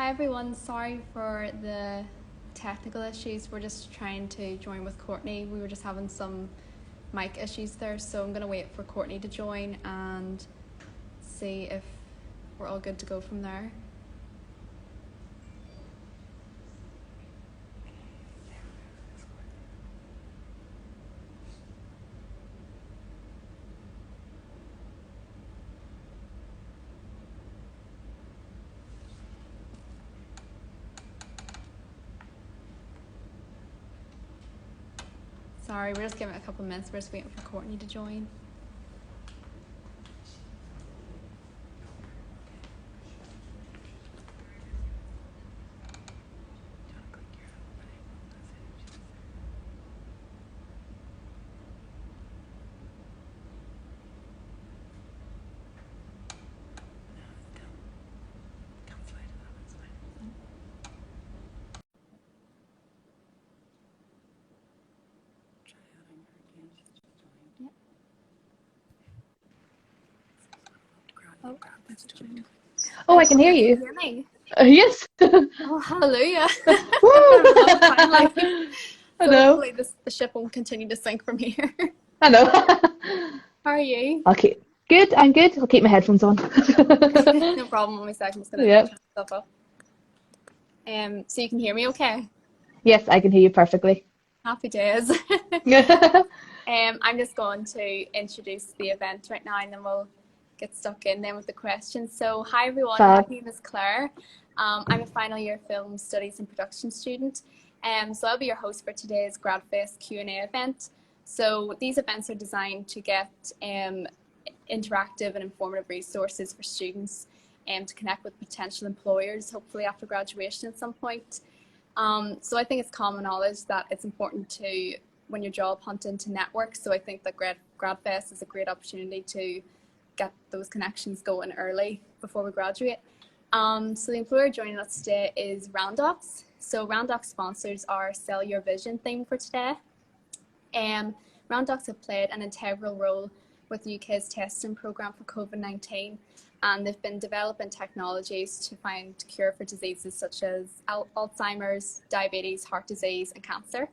Hi everyone, sorry for the technical issues. We're just trying to join with Courtney. We were just having some mic issues there, so I'm going to wait for Courtney to join and see if we're all good to go from there. Sorry, we're just giving it a couple of minutes. We're just waiting for Courtney to join. Oh, I can hear you. Can you hear me? Yes. Oh, hallelujah. I know. Hopefully the ship won't continue to sink from here. I know. How are you? Okay. Good. I'm good. I'll keep my headphones on. No problem. 1 second. I'm just going to turn stuff up. So you can hear me okay? Yes, I can hear you perfectly. Happy days. I'm just going to introduce the event right now and then we'll get stuck in then with the questions. So hi everyone, my name is Claire. I'm a final year film studies and production student. So I'll be your host for today's Gradfest Q&A event. So these events are designed to get interactive and informative resources for students to connect with potential employers, hopefully after graduation at some point. So I think it's common knowledge that it's important to, when you're job hunting, to network. So I think that Gradfest is a great opportunity to get those connections going early before we graduate. So the employer joining us today is Randox. So Randox sponsors our Sell Your Vision theme for today. Randox have played an integral role with the UK's testing programme for COVID-19, and they've been developing technologies to find cure for diseases such as Alzheimer's, diabetes, heart disease and cancer.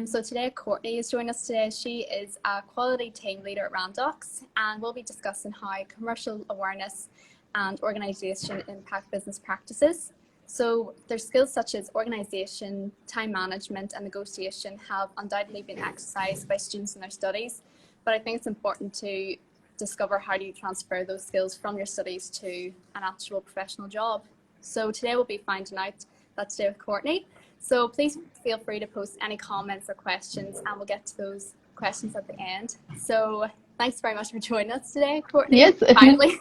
So today Courtney is joining us today. She is a quality team leader at Randox, and we'll be discussing how commercial awareness and organisation impact business practices. So their skills such as organisation, time management and negotiation have undoubtedly been exercised by students in their studies, but I think it's important to discover how do you transfer those skills from your studies to an actual professional job. So today we'll be finding out that today with Courtney. So please feel free to post any comments or questions and we'll get to those questions at the end. So thanks very much for joining us today, Courtney. Yes. Finally.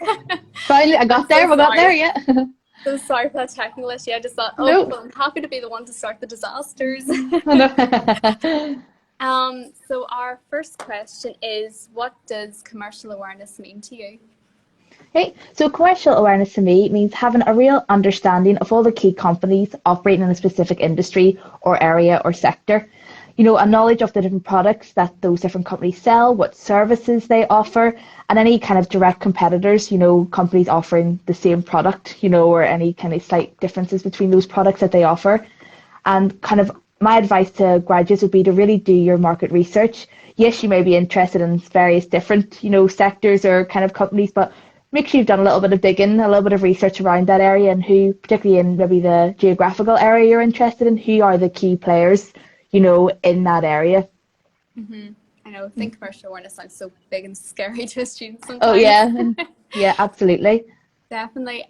Finally, I got there. We got there, yeah. So sorry for that technical issue. I just thought, well, I'm happy to be the one to start the disasters. So our first question is, what does commercial awareness mean to you? Okay, so commercial awareness to me means having a real understanding of all the key companies operating in a specific industry or area or sector. You know, a knowledge of the different products that those different companies sell, what services they offer, and any kind of direct competitors, you know, companies offering the same product, you know, or any kind of slight differences between those products that they offer. And kind of my advice to graduates would be to really do your market research. Yes, you may be interested in various different, you know, sectors or kind of companies, but make sure you've done a little bit of digging, a little bit of research around that area and who, particularly in maybe the geographical area you're interested in, who are the key players, you know, in that area. Mm-hmm. I know, I think commercial awareness sounds so big and scary to a student sometimes. Oh yeah, yeah, absolutely. Definitely.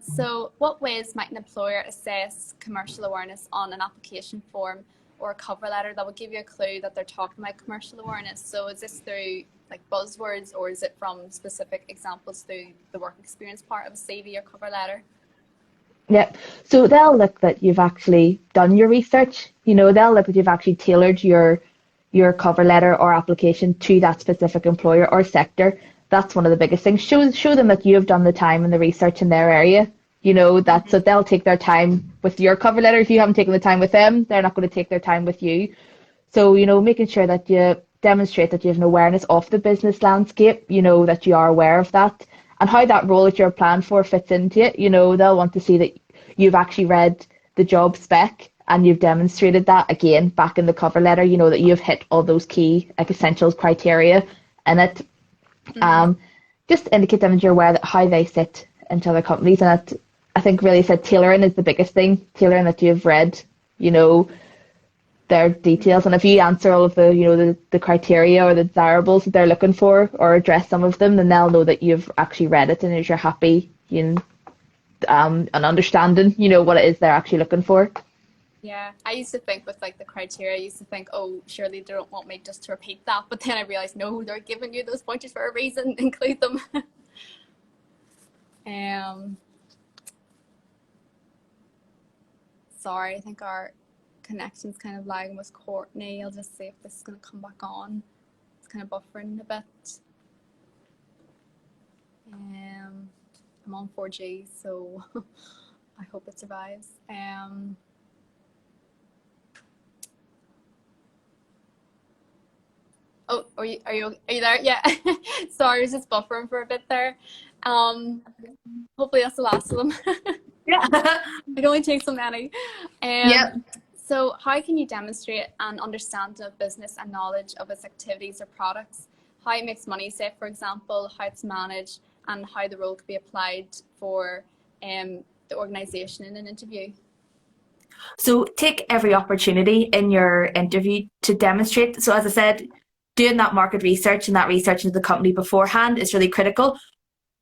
So what ways might an employer assess commercial awareness on an application form or a cover letter that will give you a clue that they're talking about commercial awareness? So is this through like buzzwords or is it from specific examples through the work experience part of a CV or cover letter? Yeah, so they'll look that you've actually done your research, you know, they'll look that you've actually tailored your cover letter or application to that specific employer or sector. That's one of the biggest things. Show them that you have done the time and the research in their area. You know, that's so they'll take their time with your cover letter. If you haven't taken the time with them, they're not going to take their time with you. So, you know, making sure that you demonstrate that you have an awareness of the business landscape, you know, that you are aware of that and how that role that you're applying for fits into it. You know, they'll want to see that you've actually read the job spec and you've demonstrated that again back in the cover letter, you know, that you've hit all those key like essentials criteria in it. Just indicate them that you're aware that how they sit into other companies, and that I think really said tailoring is the biggest thing. Tailoring that you've read, you know, their details, and if you answer all of the, you know, the criteria or the desirables that they're looking for, or address some of them, then they'll know that you've actually read it and that you're happy, you know, and understanding, you know, what it is they're actually looking for. Yeah, I used to think with like the criteria, I used to think, oh, surely they don't want me just to repeat that. But then I realized, no, they're giving you those pointers for a reason. Include them. Sorry, I think our connection's kind of lagging with Courtney. I'll just see if this is going to come back on. It's kind of buffering a bit. I'm on 4G, so I hope it survives. Oh, are you there? Yeah. Sorry, I was just buffering for a bit there. Hopefully that's the last of them. Yeah. I can only take so many. Yep. So how can you demonstrate an understanding of business and knowledge of its activities or products, how it makes money, say, for example, how it's managed, and how the role could be applied for the organisation in an interview? So take every opportunity in your interview to demonstrate. So as I said, doing that market research and that research into the company beforehand is really critical.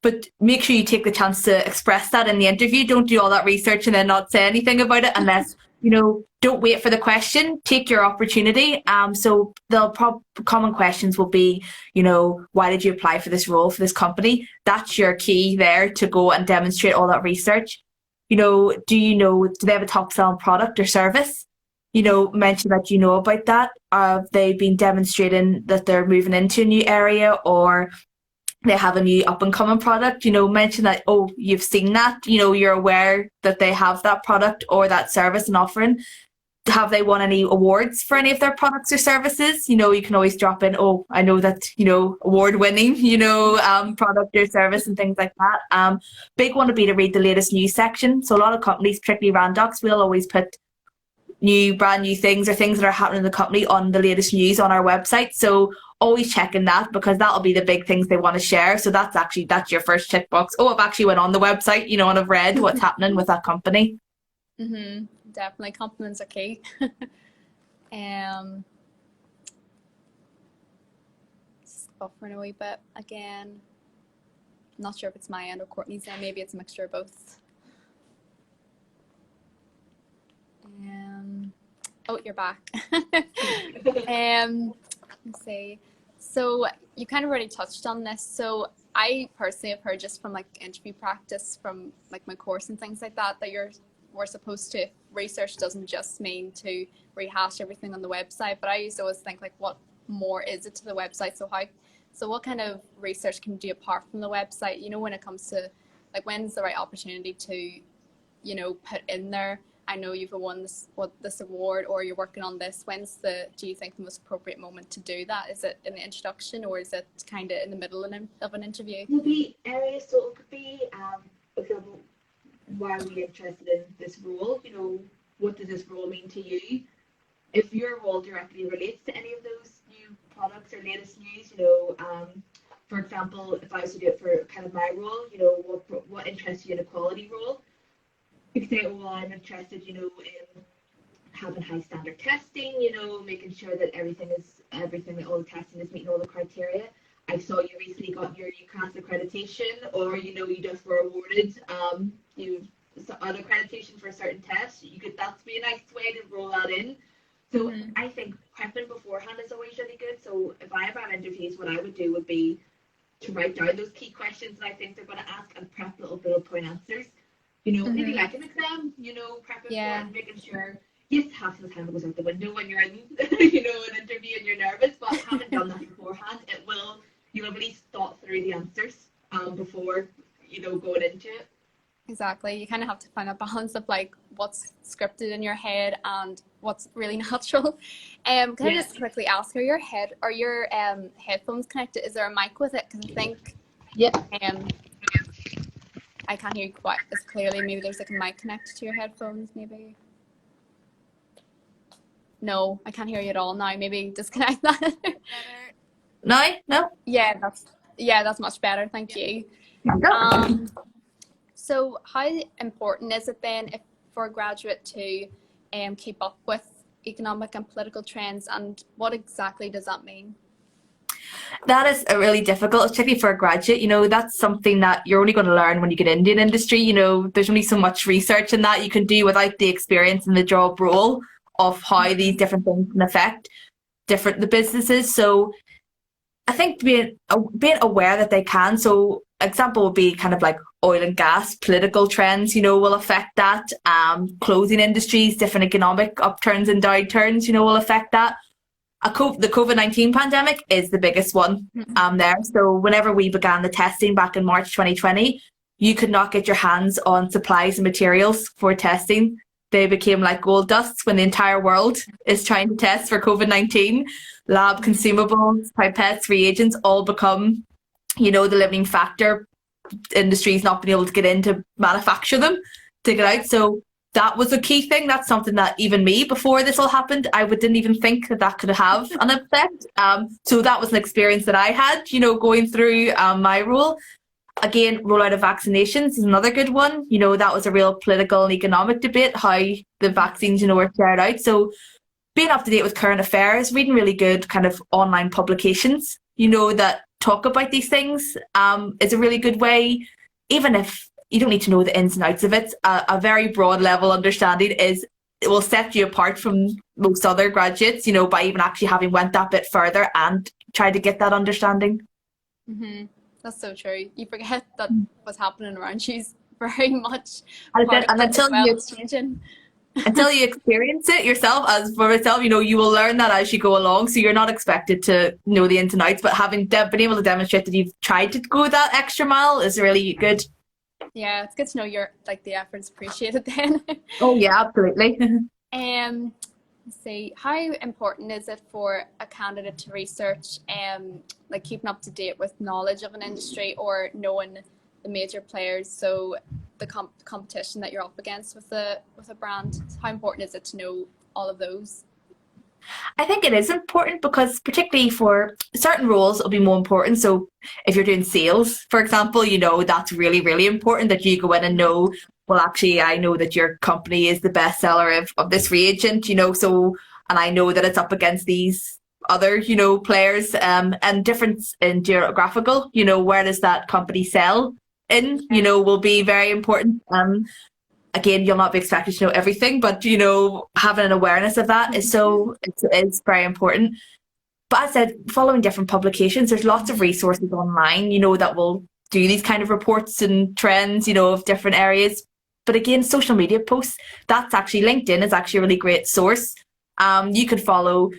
But make sure you take the chance to express that in the interview. Don't do all that research and then not say anything about it unless, you know, don't wait for the question. Take your opportunity. So the common questions will be, you know, why did you apply for this role for this company? That's your key there to go and demonstrate all that research. You know, do they have a top selling product or service? You know, mention that you know about that. Have they been demonstrating that they're moving into a new area, or they have a new up and coming product? You know, mention that, oh, you've seen that, you know, you're aware that they have that product or that service and offering. Have they won any awards for any of their products or services? You know, you can always drop in, oh, I know that, you know, award winning, you know, product or service and things like that. Big one would be to read the latest news section. So a lot of companies, particularly Randox, we'll always put brand new things or things that are happening in the company on the latest news on our website. So always checking that, because that'll be the big things they want to share. So that's your first check box. Oh, I've actually went on the website, you know, and I've read what's happening with that company. Definitely, compliments are key. Just buffering a wee bit again. Not sure if it's my end or Courtney's end. Maybe it's a mixture of both. Oh, you're back. Let's see. So you kind of already touched on this. So I personally have heard just from like interview practice from like my course and things like that, that we're supposed to, research doesn't just mean to rehash everything on the website, but I used to always think like, what more is it to the website? So what kind of research can you do apart from the website, you know, when it comes to like, when's the right opportunity to, you know, put in there, I know you've won this award, or you're working on this. Do you think the most appropriate moment to do that? Is it in the introduction, or is it kind of in the middle of an interview? There'll be areas, so it could be, for example, why are we interested in this role? You know, what does this role mean to you? If your role directly relates to any of those new products or latest news, you know, for example, if I was to do it for kind of my role, you know, what interests you in a quality role? You could say, oh, well, I'm interested, you know, in having high standard testing, you know, making sure that all the testing is meeting all the criteria. I saw you recently got your UCAS accreditation, or, you know, you just were awarded an accreditation for a certain test. That's be a nice way to roll that in. So I think prepping beforehand is always really good. So if I ever have interviews, what I would do would be to write down those key questions that I think they're going to ask and prep little bullet point answers. You know, maybe like an exam, you know, prepping for and making sure, yes, half of the time it goes out the window when you're in, you know, an interview and you're nervous, but having done that beforehand, you'll have at least thought through the answers before, you know, going into it. Exactly. You kind of have to find a balance of like what's scripted in your head and what's really natural. Can I just quickly ask, are your headphones connected? Is there a mic with it? Because I think I can't hear you quite as clearly. Maybe there's like a mic connected to your headphones, maybe. No, I can't hear you at all now. Maybe disconnect that. No? No? Yeah, that's much better. Thank you. So how important is it then if for a graduate to keep up with economic and political trends, and what exactly does that mean? That is a really difficult, particularly for a graduate. That's something that you're only going to learn when you get into an industry. There's only so much research in that you can do without the experience and the job role of how these different things can affect the businesses. So I think being aware that they can. So example would be kind of like oil and gas, political trends, will affect that. Clothing industries, different economic upturns and downturns, will affect that. The COVID-19 pandemic is the biggest one there. So whenever we began the testing back in March 2020, you could not get your hands on supplies and materials for testing. They became like gold dust when the entire world is trying to test for COVID-19. Lab consumables, pipettes, reagents all become, the limiting factor. Industries not being able to get in to manufacture them, to get out. So that was a key thing. That's something that even me, before this all happened, I didn't even think that could have an effect. So that was an experience that I had, going through my role. Again, rollout of vaccinations is another good one. That was a real political and economic debate, how the vaccines, were carried out. So being up to date with current affairs, reading really good kind of online publications, that talk about these things is a really good way. Even if you don't need to know the ins and outs of it, a very broad level understanding it will set you apart from most other graduates, by even actually having went that bit further and tried to get that understanding. Mm-hmm. That's so true. You forget that what's happening around you is very much until you experience it yourself. As for myself, you will learn that as you go along. So you're not expected to know the ins and outs, but having been able to demonstrate that you've tried to go that extra mile is really good. Yeah, it's good to know the effort's appreciated then. Oh yeah, absolutely. Let's see, how important is it for a candidate to research, keeping up to date with knowledge of an industry or knowing the major players? So the competition that you're up against with a brand, how important is it to know all of those? I think it is important because particularly for certain roles, it'll be more important. So if you're doing sales, for example, that's really, really important that you go in and know, well, actually, I know that your company is the best seller of this reagent, so, and I know that it's up against these other, players, and difference in geographical, where does that company sell in, will be very important. Again, you'll not be expected to know everything, but, having an awareness of that is very important. But as I said, following different publications, there's lots of resources online, that will do these kind of reports and trends, of different areas. But again, social media posts, that's actually LinkedIn is actually a really great source. You could follow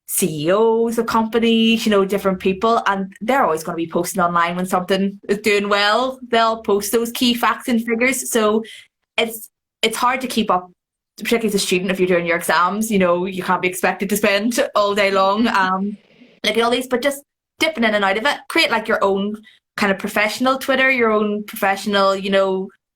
CEOs of companies, different people, and they're always going to be posting online when something is doing well. They'll post those key facts and figures. So it's hard to keep up, particularly as a student. If you're doing your exams, you can't be expected to spend all day long looking at all these, but just dipping in and out of it. Create your own kind of professional Twitter, your own professional,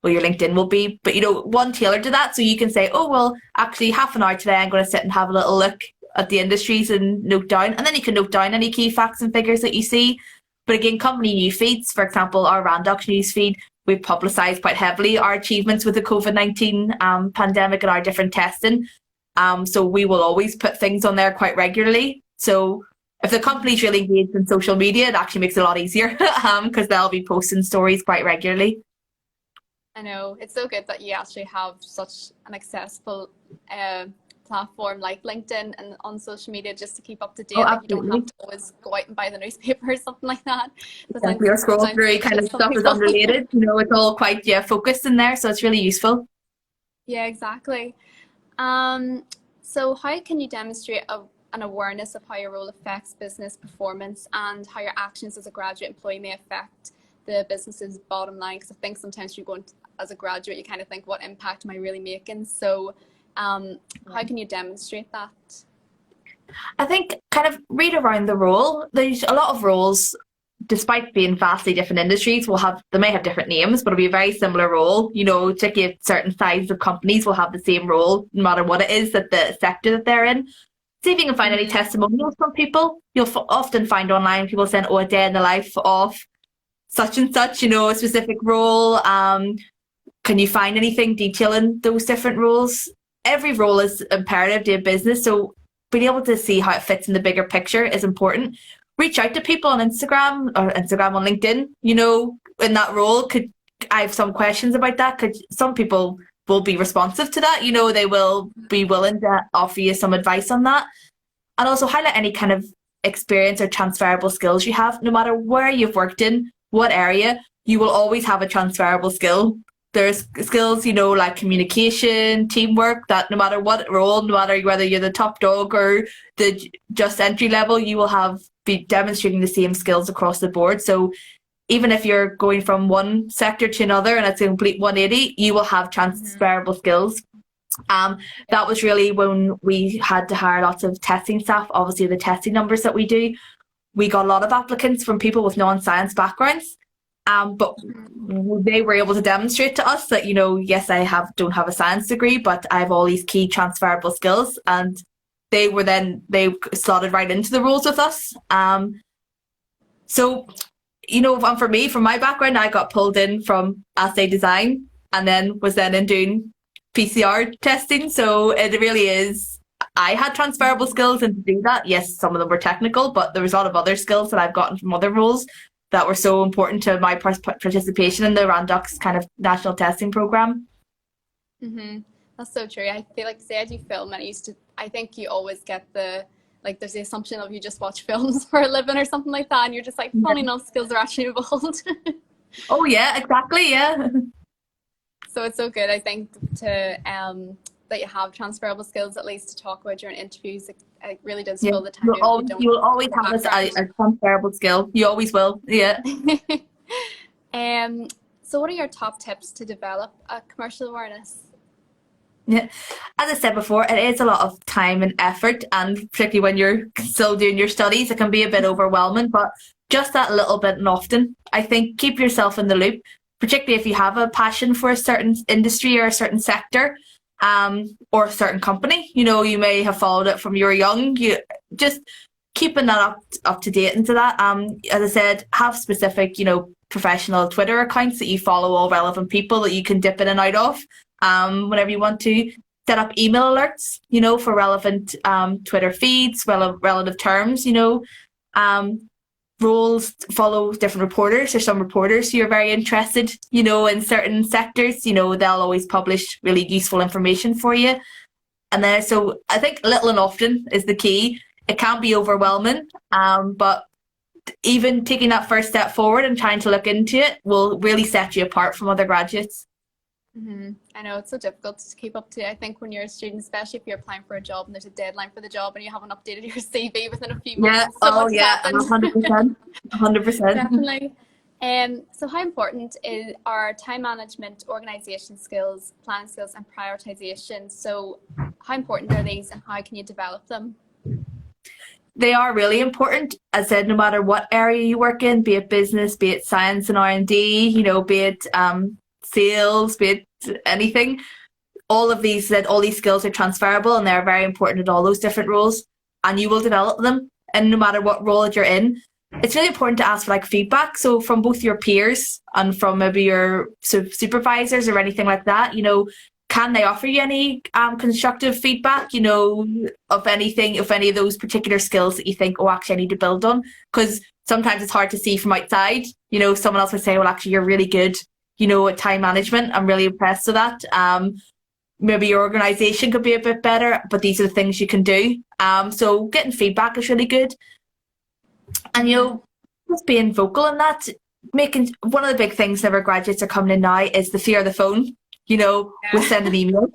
well, your LinkedIn will be, but one tailored to that. So you can say, oh, well, actually half an hour today I'm going to sit and have a little look at the industries and note down, and then you can note down any key facts and figures that you see. But again, company news feeds, for example, our Randox news feed, we've publicised quite heavily our achievements with the COVID-19 pandemic and our different testing. So we will always put things on there quite regularly. So if the company's really engaged in social media, it actually makes it a lot easier because they'll be posting stories quite regularly. I know, it's so good that you actually have such an accessible platform like LinkedIn and on social media just to keep up to date. You don't have to always go out and buy the newspaper or something like that. Exactly, or scroll through kind of stuff is unrelated. It's all quite focused in there, so it's really useful. Yeah, exactly. So how can you demonstrate an awareness of how your role affects business performance and how your actions as a graduate employee may affect the business's bottom line? Because I think sometimes you go into, as a graduate, you kind of think, what impact am I really making? So how can you demonstrate that? I think kind of read around the role. There's a lot of roles despite being vastly different industries, they may have different names, but it'll be a very similar role. You know, particularly if certain sizes of companies will have the same role, no matter what it is that the sector that they're in. See if you can find any testimonials from people. You'll often find online people saying, "Oh, a day in the life of such and such," you know, a specific role. Can you find anything detailing those different roles? Every role is imperative to a business, so being able to see how it fits in the bigger picture is important. Reach out to people on Instagram on LinkedIn, you know, in that role. I have some questions about that? Some people will be responsive to that, you know, they will be willing to offer you some advice on that. And also highlight any kind of experience or transferable skills you have. No matter where you've worked in, what area, you will always have a transferable skill. There's skills, you know, like communication, teamwork, that no matter what role, no matter whether you're the top dog or the just entry level, you will be demonstrating the same skills across the board. So even if you're going from one sector to another and it's a complete 180, you will have transferable skills. That was really when we had to hire lots of testing staff. Obviously, the testing numbers that we do, we got a lot of applicants from people with non-science backgrounds. But they were able to demonstrate to us that, you know, yes, don't have a science degree, but I have all these key transferable skills, and they slotted right into the roles with us. So, you know, and for me, from my background, I got pulled in from assay design and then was in doing PCR testing. So it really is, I had transferable skills, and to do that, yes, some of them were technical, but there was a lot of other skills that I've gotten from other roles that were so important to my participation in the Randox kind of national testing program. That's so true. I feel like, say I do film, and I think you always get there's the assumption of you just watch films for a living or something like that, and you're just like, funny enough, skills are actually involved. Oh yeah, exactly, yeah. So it's so good, I think, to that you have transferable skills, at least to talk about during interviews. It really does fill the time. You will always have a transferable skill. You always will, yeah. So what are your top tips to develop a commercial awareness? Yeah, as I said before, it is a lot of time and effort, and particularly when you're still doing your studies, it can be a bit overwhelming, but just that little bit and often. I think keep yourself in the loop, particularly if you have a passion for a certain industry or a certain sector. Or a certain company, you know, you may have followed it from you were young. You just keeping that up to date into that. As I said, have specific, you know, professional Twitter accounts that you follow all relevant people that you can dip in and out of whenever you want to. Set up email alerts, you know, for relevant Twitter feeds, relative terms, you know. Roles, follow different reporters. There's some reporters who are very interested, you know, in certain sectors. You know, they'll always publish really useful information for you. And then, so I think little and often is the key. It can be overwhelming, but even taking that first step forward and trying to look into it will really set you apart from other graduates. I know it's so difficult to keep up to. I think when you're a student, especially if you're applying for a job and there's a deadline for the job and you haven't updated your CV within a few months. Yeah, 100%. 100%. Definitely. So how important are time management, organisation skills, planning skills and prioritisation? So how important are these and how can you develop them? They are really important. As I said, no matter what area you work in, be it business, be it science and R&D, you know, be it sales, be it anything, all these skills are transferable and they're very important in all those different roles, and you will develop them. And no matter what role that you're in, it's really important to ask for like feedback. So from both your peers and from maybe your supervisors or anything like that, you know, can they offer you any constructive feedback, you know, of any of those particular skills that you think, oh, actually I need to build on? Because sometimes it's hard to see from outside. You know, someone else would say, well, actually you're really good, you know, at time management. I'm really impressed with that. Maybe your organisation could be a bit better, but these are the things you can do. So getting feedback is really good. And, you know, just being vocal in that, making one of the big things that our graduates are coming in now is the fear of the phone, you know, with sending email.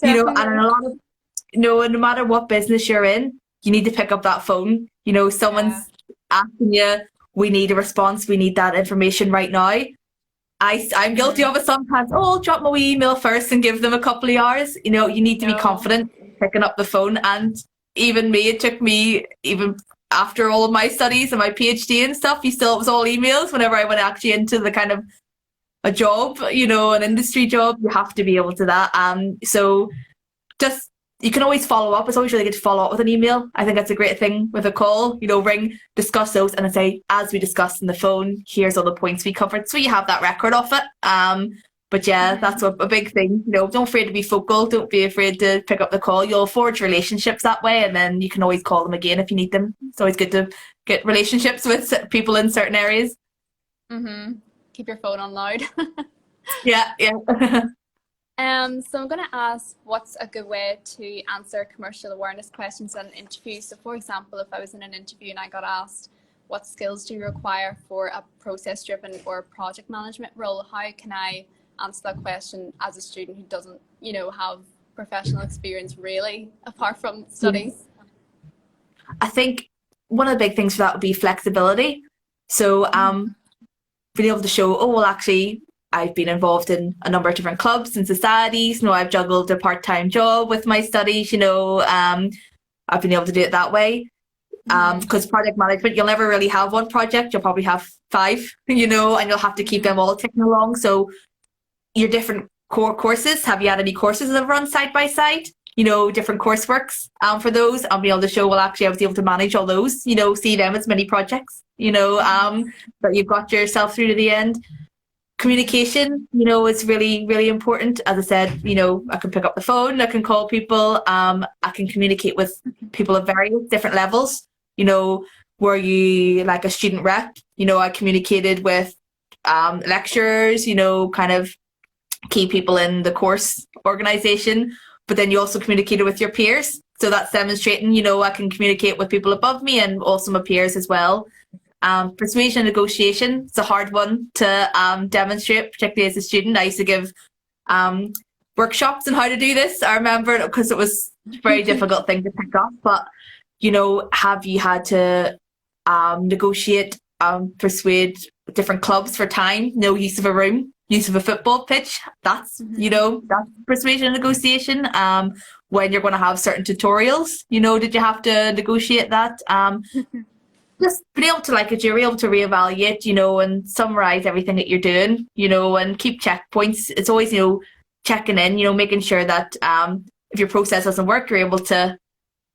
You know, and a lot of, you know, no matter what business you're in, you need to pick up that phone. You know, someone's asking you, we need a response, we need that information right now. I'm guilty of it sometimes. Oh, I'll drop my wee email first and give them a couple of hours. You know, you need to be confident picking up the phone. And even me, it took me even after all of my studies and my PhD and stuff, it was all emails. Whenever I went actually into the kind of a job, an industry job, you have to be able to that. So just, you can always follow up. It's always really good to follow up with an email. I think that's a great thing with a call, ring, discuss those, and then say, as we discussed on the phone, here's all the points we covered. So you have that record of it. But yeah, that's a big thing. Don't be afraid to be vocal. Don't be afraid to pick up the call. You'll forge relationships that way, and then you can always call them again if you need them. It's always good to get relationships with people in certain areas. Keep your phone on loud. Yeah. So I'm going to ask, what's a good way to answer commercial awareness questions in an interview? So for example, if I was in an interview and I got asked, what skills do you require for a process-driven or project management role? How can I answer that question as a student who doesn't, have professional experience really, apart from studies? I think one of the big things for that would be flexibility. So being able to show, actually, I've been involved in a number of different clubs and societies. I've juggled a part-time job with my studies. I've been able to do it that way. Because project management, you'll never really have one project. You'll probably have 5, and you'll have to keep them all ticking along. So your different core courses, have you had any courses that have run side by side? Different courseworks for those. I'll be able to show, actually, I was able to manage all those, see them as mini projects, that you've got yourself through to the end. Communication, is really, really important. As I said, I can pick up the phone, I can call people, I can communicate with people of various different levels. Were you like a student rep? I communicated with lecturers, kind of key people in the course organisation, but then you also communicated with your peers. So that's demonstrating, I can communicate with people above me and also my peers as well. Persuasion and negotiation, it's a hard one to demonstrate, particularly as a student. I used to give workshops on how to do this. I remember, because it was a very difficult thing to pick up. But, have you had to negotiate, persuade different clubs for time, no use of a room, use of a football pitch? That's, that's persuasion and negotiation. When you're going to have certain tutorials, did you have to negotiate that? Just being able to, like a jury, able to reevaluate, and summarise everything that you're doing, and keep checkpoints. It's always, checking in, making sure that if your process doesn't work, you're able to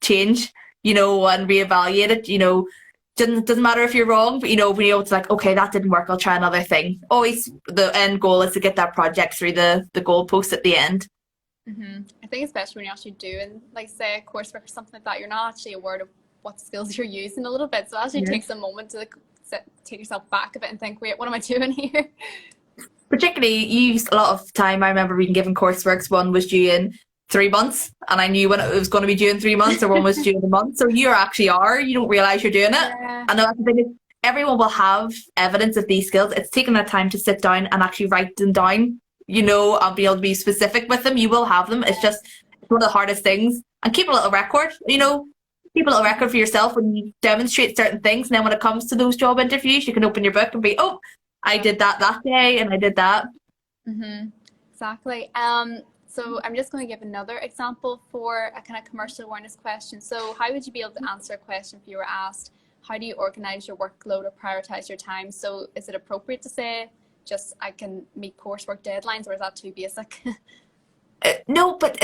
change, and reevaluate it. Doesn't matter if you're wrong, but, being able to, like, okay, that didn't work, I'll try another thing. Always the end goal is to get that project through the goalpost at the end. I think especially when you're actually doing, like, say, a coursework or something like that, you're not actually aware of what skills you're using a little bit. So it actually takes a moment to take yourself back a bit and think, wait, what am I doing here? Particularly, you used a lot of time. I remember being given courseworks. One was due in 3 months, and I knew when it was going to be due in 3 months, or one was due in a month. So you don't realise you're doing it. Yeah. And that's the thing, is everyone will have evidence of these skills. It's taking that time to sit down and actually write them down, and be able to be specific with them. You will have them. It's just one of the hardest things. And keep a little record, keep a little record for yourself when you demonstrate certain things, and then when it comes to those job interviews, you can open your book and be, I did that day, and I did that. Exactly. So I'm just going to give another example for a kind of commercial awareness question. So how would you be able to answer a question if you were asked, how do you organise your workload or prioritise your time? So is it appropriate to say, just I can meet coursework deadlines, or is that too basic? No, but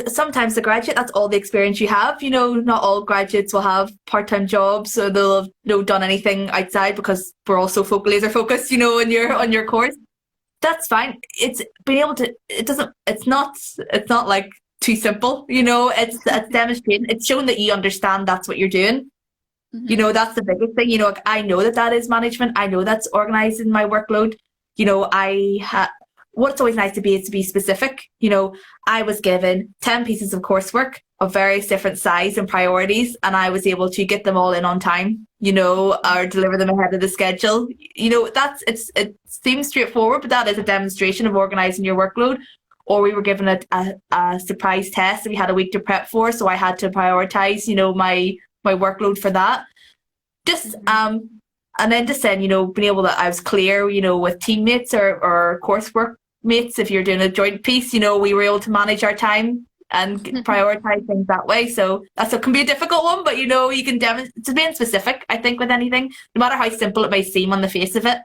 sometimes the graduate, that's all the experience you have. Not all graduates will have part-time jobs, so they'll have done anything outside, because we're also laser focused, on your course. That's fine. It's being able to. It's not like too simple. It's demonstrating. It's showing that you understand that's what you're doing. That's the biggest thing. I know that is management. I know that's organising my workload. What's always nice to be is to be specific. I was given 10 pieces of coursework of various different size and priorities, and I was able to get them all in on time, or deliver them ahead of the schedule. It seems straightforward, but that is a demonstration of organising your workload. Or we were given a surprise test that we had a week to prep for, so I had to prioritise, my workload for that. And then just then, being able to, I was clear, with teammates or coursework mates, if you're doing a joint piece, we were able to manage our time and prioritize things that way. So it can be a difficult one, but you can demonstrate, to being specific, I think, with anything, no matter how simple it may seem on the face of it,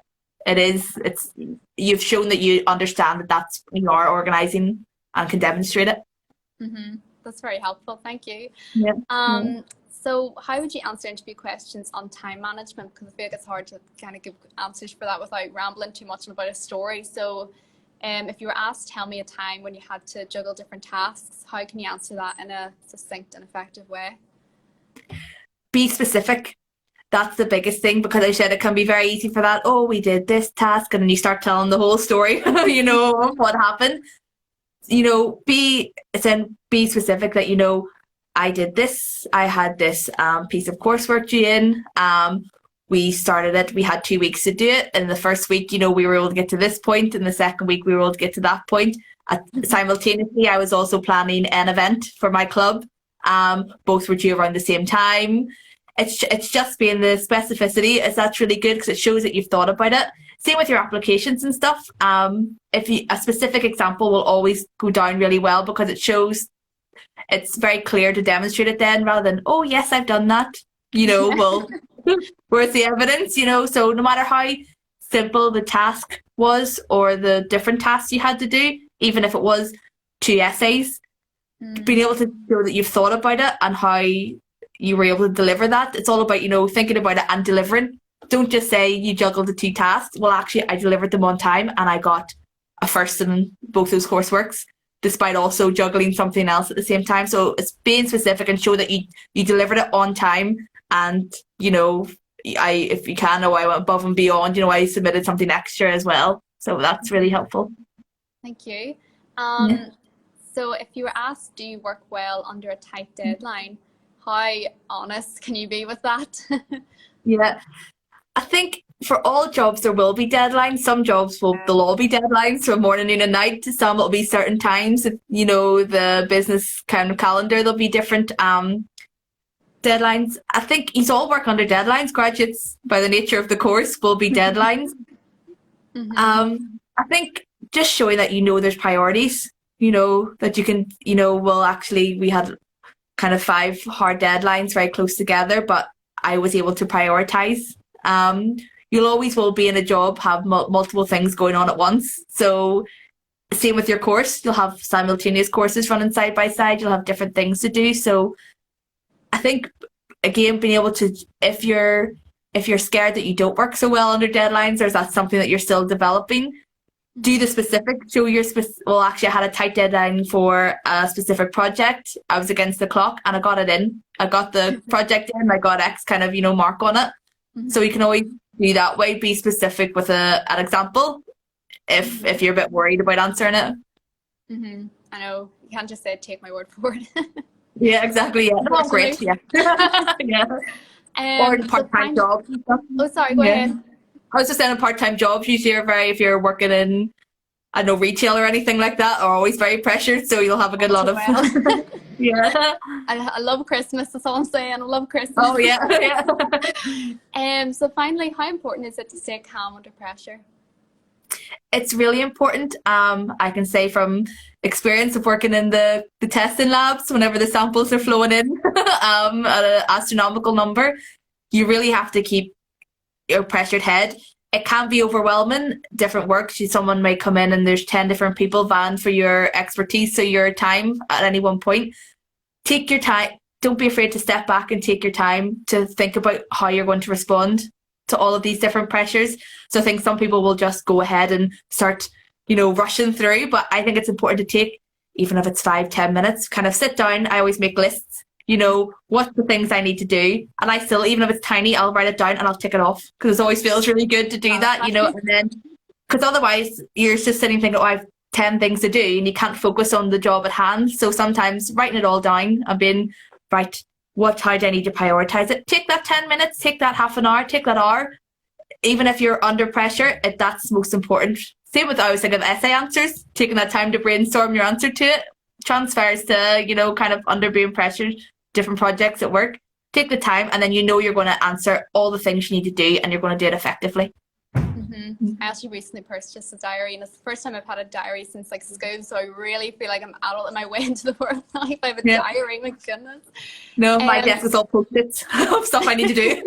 you've shown that you understand that's you are organising and can demonstrate it. That's very helpful, thank you. Yeah. So how would you answer interview questions on time management? Because I feel like it's hard to kind of give answers for that without rambling too much about a story. So if you were asked, tell me a time when you had to juggle different tasks, how can you answer that in a succinct and effective way? Be specific. That's the biggest thing, because I said it can be very easy for that. Oh, we did this task, and then you start telling the whole story, of what happened. Be specific that, I did this, I had this piece of coursework due in. We started it, we had 2 weeks to do it. In the first week, we were able to get to this point. In the second week, we were able to get to that point. Simultaneously, I was also planning an event for my club. Both were due around the same time. It's just being the specificity. That's really good, because it shows that you've thought about it. Same with your applications and stuff. A specific example will always go down really well, because it shows it's very clear to demonstrate it then, rather than, oh yes, I've done that. Well, where's the evidence? So no matter how simple the task was or the different tasks you had to do, even if it was 2 essays, being able to show that you've thought about it and how you were able to deliver that. It's all about, thinking about it and delivering. Don't just say you juggled the 2 tasks. Well, actually, I delivered them on time and I got a first in both those courseworks, despite also juggling something else at the same time. So it's being specific and show that you delivered it on time. And, if you can, I went above and beyond, I submitted something extra as well. So that's really helpful. Thank you. So if you were asked, do you work well under a tight deadline? How honest can you be with that? Yeah, I think for all jobs there will be deadlines. Some jobs they'll all be deadlines from morning, noon and night. Some will be certain times. The business kind of calendar, there'll be different deadlines. I think you all work under deadlines. Graduates, by the nature of the course, will be deadlines. I think just showing that there's priorities, that you can, we had kind of 5 hard deadlines very close together, but I was able to prioritize. You'll always will be in a job, have multiple things going on at once. So same with your course, you'll have simultaneous courses running side by side. You'll have different things to do. So I think, again, being able to, if you're scared that you don't work so well under deadlines, or is that something that you're still developing, do the specific. Show your well, actually, I had a tight deadline for a specific project. I was against the clock and I got it in. I got the project in. I got X kind of mark on it. So you can always do that way. Be specific with an example if you're a bit worried about answering it. I know you can't just say take my word for it. Yeah, exactly. Yeah, no, great. Yeah, yeah. Or part-time jobs and stuff. Oh, sorry. Go ahead. I was just saying, part-time jobs usually are if you're working in, I don't know, retail or anything like that, are always very pressured. So you'll have a good lot of. Yeah. I love Christmas. That's all I'm saying. I love Christmas. Oh yeah. So finally, how important is it to stay calm under pressure? It's really important. I can say from experience of working in the testing labs, whenever the samples are flowing in at an astronomical number, you really have to keep your pressured head. It can be overwhelming. Different work. Someone may come in and there's 10 different people vying for your expertise, so your time at any one point. Take your time. Don't be afraid to step back and take your time to think about how you're going to respond to all of these different pressures. So I think some people will just go ahead and start, rushing through. But I think it's important to take, even if it's 5-10 minutes, kind of sit down. I always make lists. What's the things I need to do? And I still, even if it's tiny, I'll write it down and I'll tick it off, because it always feels really good to do that, and then, because otherwise you're just sitting thinking, oh, I have 10 things to do, and you can't focus on the job at hand. So sometimes writing it all down and being, right, how do I need to prioritize it? Take that 10 minutes, take that half an hour, take that hour. Even if you're under pressure, that's most important. Same with, I always think of essay answers, taking that time to brainstorm your answer to it, transfers to, kind of under being pressured, different projects at work. Take the time, and then you're going to answer all the things you need to do, and you're going to do it effectively. I actually recently purchased a diary, and it's the first time I've had a diary since like school, so I really feel like I'm adult in my way into the world now if I have a diary. My goodness. No, my desk is all post-its of stuff I need to do.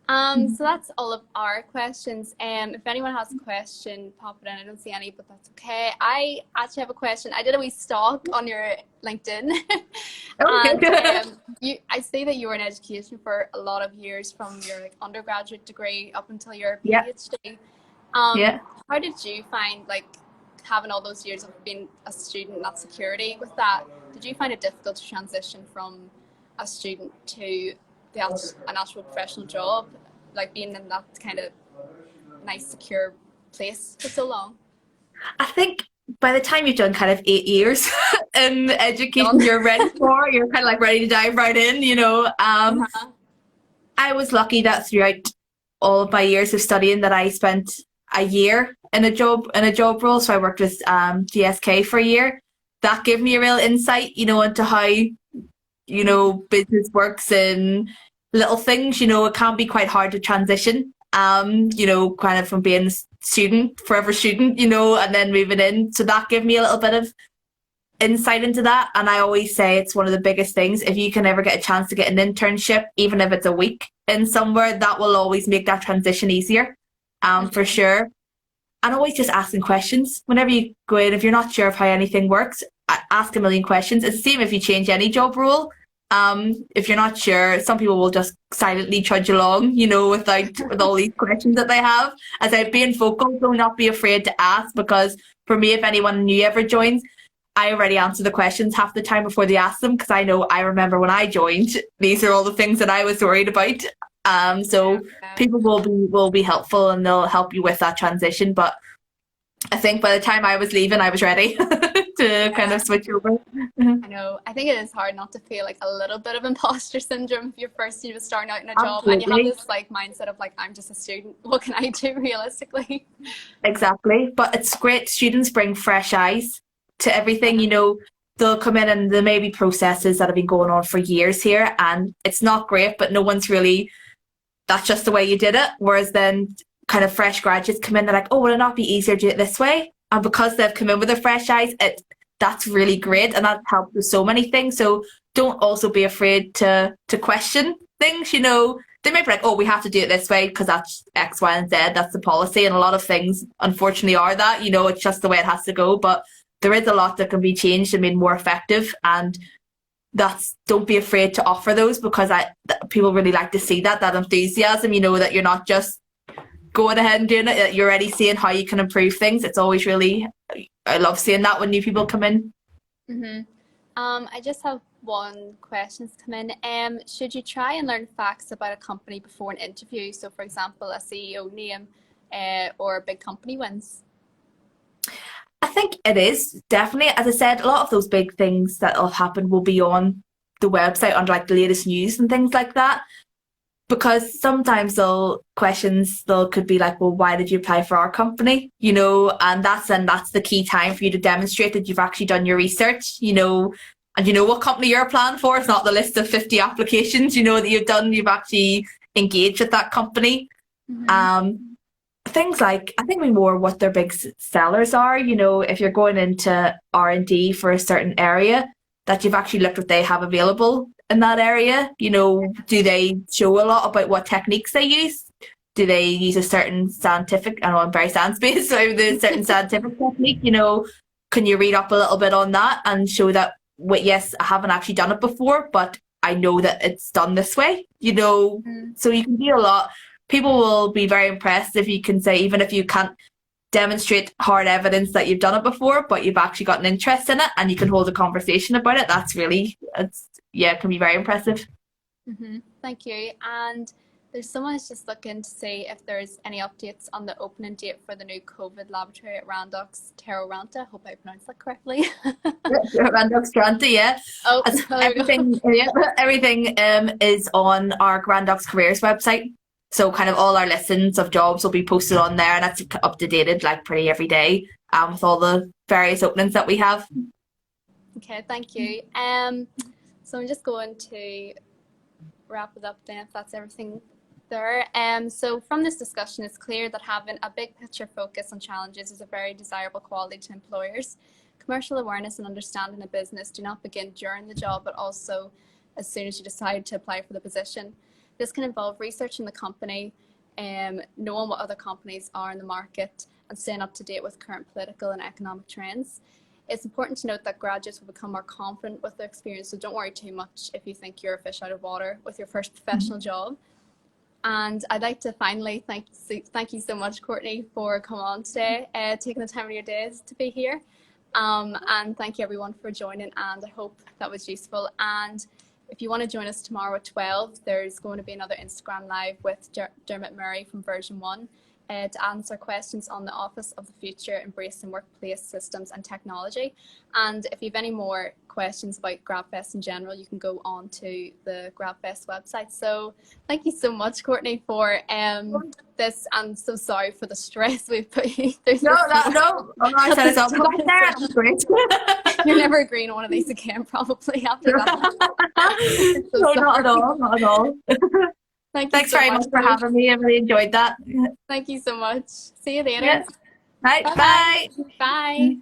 So that's all of our questions. If anyone has a question, pop it in. I don't see any, but that's okay. I actually have a question. I did a wee stalk on your LinkedIn. And I see that you were in education for a lot of years, from your like undergraduate degree up until your PhD. How did you find like having all those years of being a student and that security with that? Did you find it difficult to transition from a student to an actual professional job, like being in that kind of nice secure place for so long? I think by the time you've done kind of 8 years in education, you're kind of like ready to dive right in, you know. I was lucky that throughout all of my years of studying that I spent a year in a job role. So I worked with GSK for a year. That gave me a real insight, you know, into how, you know, business works and little things. You know, it can be quite hard to transition, you know, kind of from being a forever student, you know, and then moving in. So that gave me a little bit of insight into that. And I always say it's one of the biggest things. If you can ever get a chance to get an internship, even if it's a week in somewhere, that will always make that transition easier, for sure. And always just asking questions. Whenever you go in, if you're not sure of how anything works, ask a million questions. It's the same if you change any job role. If you're not sure, some people will just silently trudge along, you know, with all these questions that they have. As I being vocal, do not be afraid to ask, because for me, if anyone new ever joins, I already answer the questions half the time before they ask them, because I remember when I joined, these are all the things that I was worried about. So people will be helpful, and they'll help you with that transition. But I think by the time I was leaving, I was ready to kind of switch over. I know. I think it is hard not to feel like a little bit of imposter syndrome if you're first starting out in a job. Absolutely. And you have this like mindset of like, I'm just a student. What can I do realistically? Exactly. But it's great. Students bring fresh eyes to everything. You know, they'll come in and there may be processes that have been going on for years here, and it's not great, but no one's really, that's just the way you did it. Whereas then kind of fresh graduates come in, they're like, oh, would it not be easier to do it this way? And because they've come in with their fresh eyes, that's really great, and that helps with so many things. So don't also be afraid to question things. You know, they might be like, oh, we have to do it this way because that's X, Y, and Z. That's the policy. And a lot of things, unfortunately, are that. You know, it's just the way it has to go. But there is a lot that can be changed and made more effective. And don't be afraid to offer those, because people really like to see that enthusiasm, you know, that you're not just going ahead and doing it, that you're already seeing how you can improve things. It's always really, I love seeing that when new people come in. I just have one question to come in. Should you try and learn facts about a company before an interview? So for example, a CEO name or a big company wins? I think it is, definitely. As I said, a lot of those big things that will happen will be on the website under like the latest news and things like that. Because sometimes they'll could be like, well, why did you apply for our company? You know, and that's the key time for you to demonstrate that you've actually done your research, you know, and you know what company you're applying for. It's not the list of 50 applications, you know, that you've actually engaged with that company. Things like, I think more what their big sellers are, you know, if you're going into R&D for a certain area, that you've actually looked what they have available in that area. You know, do they show a lot about what techniques they use? Do they use a certain scientific, I know I'm very science-based, so there's a certain scientific technique, you know, can you read up a little bit on that and show that, yes, I haven't actually done it before, but I know that it's done this way, you know. So you can do a lot. People will be very impressed if you can say, even if you can't demonstrate hard evidence that you've done it before, but you've actually got an interest in it and you can hold a conversation about it. It can be very impressive. Thank you. And there's someone who's just looking to see if there's any updates on the opening date for the new COVID laboratory at Randox Terroranta. I hope I pronounced that correctly. Randox Terroranta, yeah. Oh, everything is on our Randox Careers website. So kind of all our listings of jobs will be posted on there, and that's up to date like pretty every day with all the various openings that we have. Okay, thank you. So I'm just going to wrap it up then, if that's everything there. So from this discussion, it's clear that having a big picture focus on challenges is a very desirable quality to employers. Commercial awareness and understanding a business do not begin during the job, but also as soon as you decide to apply for the position. This can involve researching the company, knowing what other companies are in the market, and staying up to date with current political and economic trends. It's important to note that graduates will become more confident with their experience, so don't worry too much if you think you're a fish out of water with your first professional job. And I'd like to finally thank you so much, Courtney, for coming on today, taking the time of your days to be here. And thank you everyone for joining, and I hope that was useful. And if you want to join us tomorrow at 12, there's going to be another Instagram Live with Dermot Murray from version 1 to answer questions on the Office of the Future, Embracing Workplace Systems and Technology. And if you have any more questions about Gradfest in general, you can go on to the Gradfest website. So thank you so much, Courtney, for this. I'm so sorry for the stress we've put you through. No. I said it's all great. You're never agreeing on one of these again, probably, after that. So no, not at all. Thanks so very much for having me. I really enjoyed that. Thank you so much. See you later. Yeah. Right, bye. Bye.